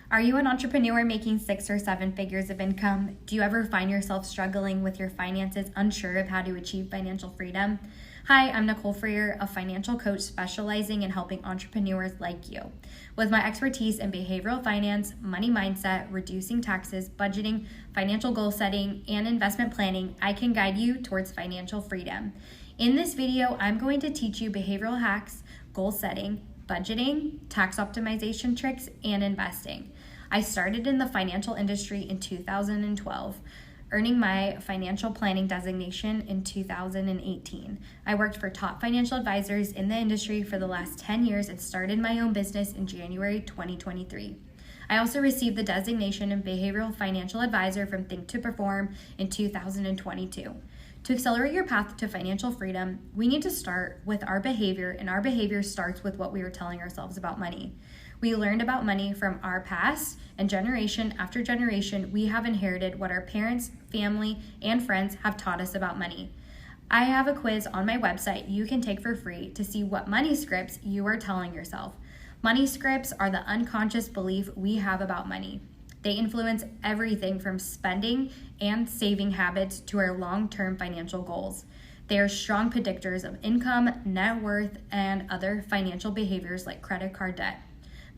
Are you an entrepreneur making 6 or 7 figures of income? Do you ever find yourself struggling with your finances, unsure of how to achieve financial freedom? Hi, I'm Nicole Freer, a financial coach specializing in helping entrepreneurs like you. With my expertise in behavioral finance, money mindset, reducing taxes, budgeting, financial goal setting, and investment planning, I can guide you towards financial freedom. In this video, I'm going to teach you behavioral hacks, goal setting, budgeting, tax optimization tricks, and investing. I started in the financial industry in 2012, earning my financial planning designation in 2018. I worked for top financial advisors in the industry for the last 10 years and started my own business in January 2023. I also received the designation of Behavioral Financial Advisor from Think to Perform in 2022. To accelerate your path to financial freedom, we need to start with our behavior, and our behavior starts with what we are telling ourselves about money. We learned about money from our past, and generation after generation, we have inherited what our parents, family, and friends have taught us about money. I have a quiz on my website you can take for free to see what money scripts you are telling yourself. Money scripts are the unconscious belief we have about money. They influence everything from spending and saving habits to our long-term financial goals. They are strong predictors of income, net worth, and other financial behaviors like credit card debt.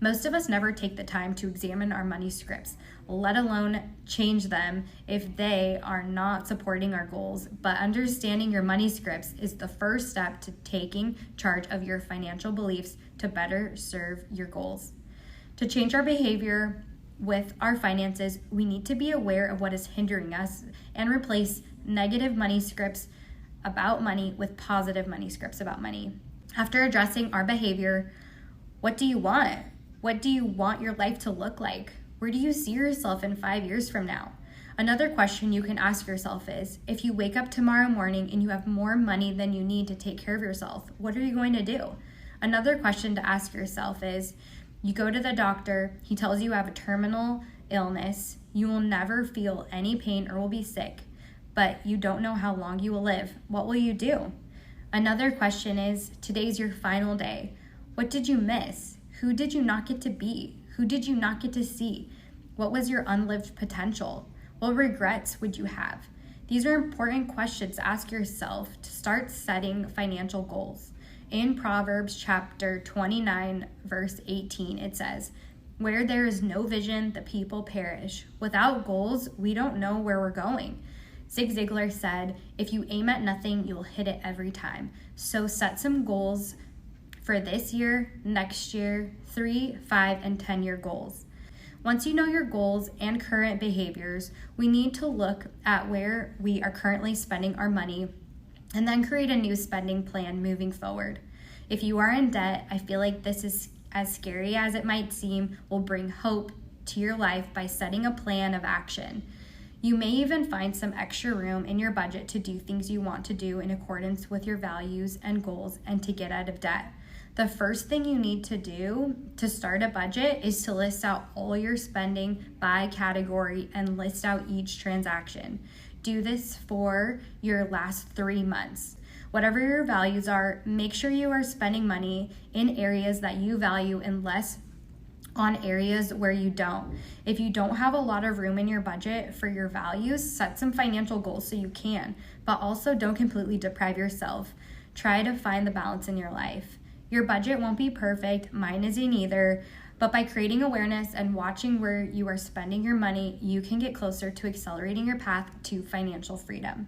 Most of us never take the time to examine our money scripts, let alone change them if they are not supporting our goals. But understanding your money scripts is the first step to taking charge of your financial beliefs to better serve your goals. To change our behavior with our finances, we need to be aware of what is hindering us and replace negative money scripts about money with positive money scripts about money. After addressing our behavior, what do you want? What do you want your life to look like? Where do you see yourself in 5 years from now? Another question you can ask yourself is, if you wake up tomorrow morning and you have more money than you need to take care of yourself, what are you going to do? Another question to ask yourself is, you go to the doctor, he tells you have a terminal illness, you will never feel any pain or will be sick, but you don't know how long you will live. What will you do? Another question is, today's your final day. What did you miss? Who did you not get to be? Who did you not get to see? What was your unlived potential? What regrets would you have? These are important questions to ask yourself to start setting financial goals. In Proverbs chapter 29, verse 18, it says, "Where there is no vision, the people perish. Without goals, we don't know where we're going." Zig Ziglar said, "If you aim at nothing, you'll hit it every time." So set some goals for this year, next year, 3, 5, and 10-year goals. Once you know your goals and current behaviors, we need to look at where we are currently spending our money and then create a new spending plan moving forward. If you are in debt, I feel like this is, as scary as it might seem, will bring hope to your life by setting a plan of action. You may even find some extra room in your budget to do things you want to do in accordance with your values and goals and to get out of debt. The first thing you need to do to start a budget is to list out all your spending by category and list out each transaction. Do this for your last 3 months. Whatever your values are, make sure you are spending money in areas that you value and less on areas where you don't. If you don't have a lot of room in your budget for your values, set some financial goals so you can, but also don't completely deprive yourself. Try to find the balance in your life. Your budget won't be perfect, mine isn't either, but by creating awareness and watching where you are spending your money, you can get closer to accelerating your path to financial freedom.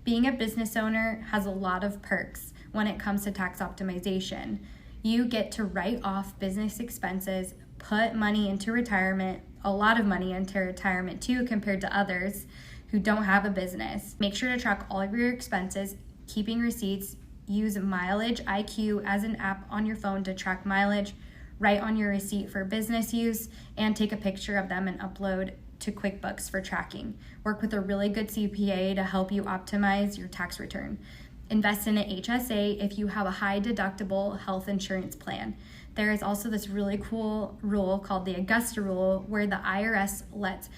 Being a business owner has a lot of perks when it comes to tax optimization. You get to write off business expenses, put money into retirement, a lot of money into retirement too compared to others who don't have a business. Make sure to track all of your expenses, keeping receipts. Use Mileage IQ as an app on your phone to track mileage, write on your receipt for business use, and take a picture of them and upload to QuickBooks for tracking. Work with a really good CPA to help you optimize your tax return. Invest in an HSA if you have a high deductible health insurance plan. There is also this really cool rule called the Augusta Rule, where the IRS lets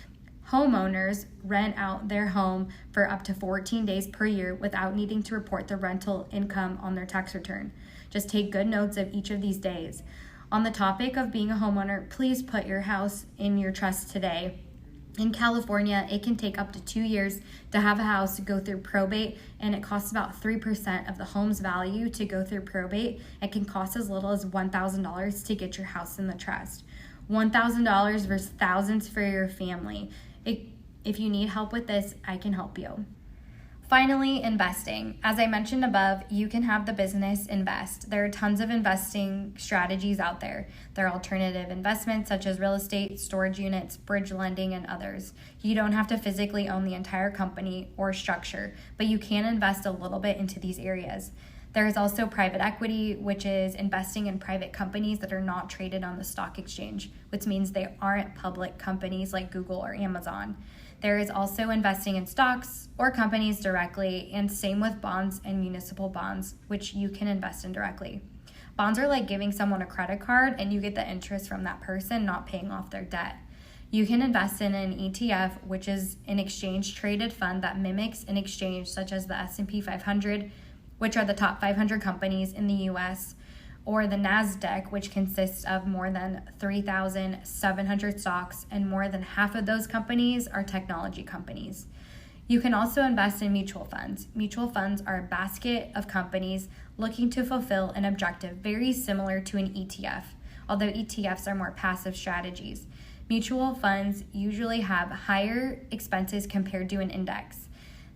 homeowners rent out their home for up to 14 days per year without needing to report the rental income on their tax return. Just take good notes of each of these days. On the topic of being a homeowner, please put your house in your trust today. In California, it can take up to 2 years to have a house go through probate, and it costs about 3% of the home's value to go through probate. It can cost as little as $1,000 to get your house in the trust. $1,000 versus thousands for your family. If you need help with this, I can help you. Finally, investing. As I mentioned above, you can have the business invest. There are tons of investing strategies out there. There are alternative investments such as real estate, storage units, bridge lending, and others. You don't have to physically own the entire company or structure, but you can invest a little bit into these areas. There is also private equity, which is investing in private companies that are not traded on the stock exchange, which means they aren't public companies like Google or Amazon. There is also investing in stocks or companies directly, and same with bonds and municipal bonds, which you can invest in directly. Bonds are like giving someone a credit card and you get the interest from that person, not paying off their debt. You can invest in an ETF, which is an exchange traded fund that mimics an exchange such as the S&P 500, which are the top 500 companies in the US, or the NASDAQ, which consists of more than 3,700 stocks, and more than half of those companies are technology companies. You can also invest in mutual funds. Mutual funds are a basket of companies looking to fulfill an objective very similar to an ETF, although ETFs are more passive strategies. Mutual funds usually have higher expenses compared to an index.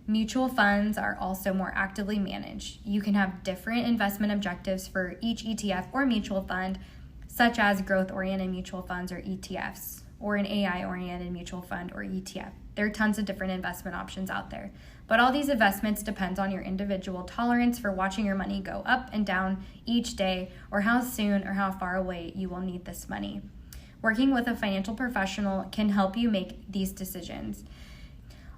Mutual funds are also more actively managed. You can have different investment objectives for each ETF or mutual fund, such as growth-oriented mutual funds or ETFs, or an AI-oriented mutual fund or ETF. There are tons of different investment options out there, but all these investments depend on your individual tolerance for watching your money go up and down each day, or how soon or how far away you will need this money. Working with a financial professional can help you make these decisions.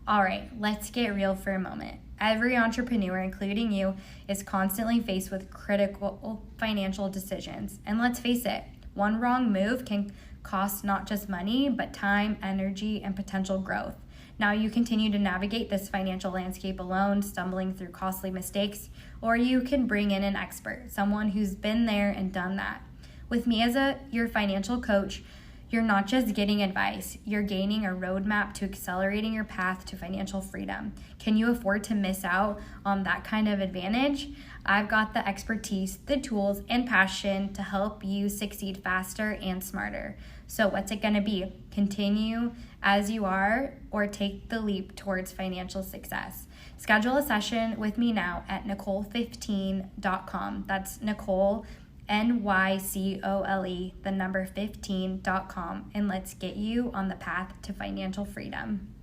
All right, let's get real for a moment. Every entrepreneur, including you, is constantly faced with critical financial decisions. And let's face it, one wrong move can cost not just money, but time, energy, and potential growth. Now you continue to navigate this financial landscape alone, stumbling through costly mistakes, or you can bring in an expert, someone who's been there and done that. With me as your financial coach, you're not just getting advice, you're gaining a roadmap to accelerating your path to financial freedom. Can you afford to miss out on that kind of advantage? I've got the expertise, the tools, and passion to help you succeed faster and smarter. So what's it gonna be? Continue as you are or take the leap towards financial success? Schedule a session with me now at Nicole15.com. That's Nicole, NYCOLE, the number 15.com, and let's get you on the path to financial freedom.